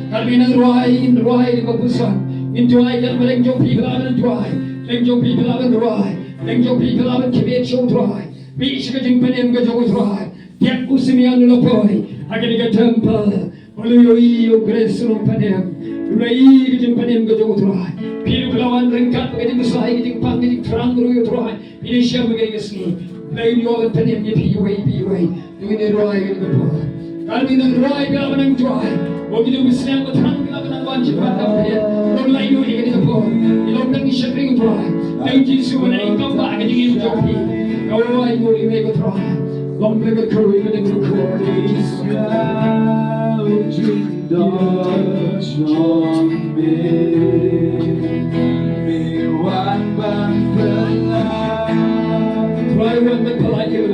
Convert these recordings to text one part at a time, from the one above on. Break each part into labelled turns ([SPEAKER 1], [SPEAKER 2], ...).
[SPEAKER 1] Kami ng ruhay ko puso. Enjoy kan melengkong piglawan ruhay. Melengkong piglawan ruhay. Melengkong piglawan kibetso ruhay. Bishi ka jing panem ka jogo ruhay. Tiap usimian lopoy. Agani ka temple. Oluyo greso panem. Ulai ka jing panem ka jogo ruhay. Pilu kelawan rengkat ka jing usahay ka jing pang ka jing terang ruyo ruhay. Pinisya magay kasni. Lain yo kan panem ni piway. Dungin ruhay ka jing lopoy. Kami ng ruhay kelawan ng ruhay. Huwag niyo gusto ko terang kelawan ng wanci patapin. Lain yo ka jing lopoy. Ilong nang isyaring ruhay. Lain jisu na ikaw ba ka jing jogi. Kau ay mo ime ko ruhay. Long level curry ka jing ruhay. Try one that polite you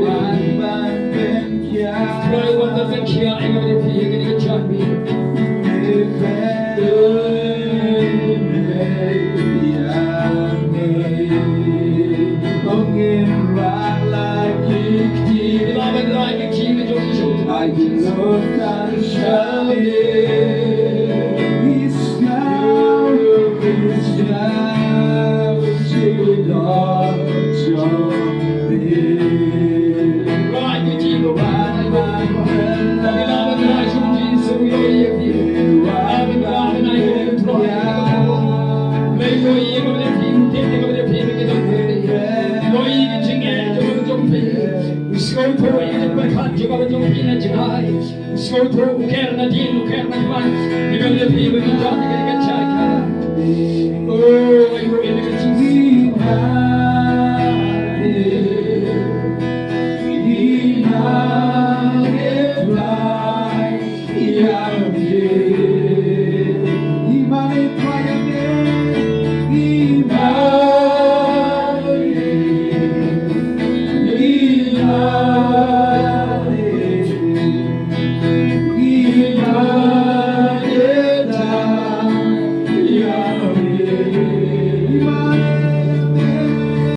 [SPEAKER 1] Try one that can kia I got it here getting a job me I can know that shall Go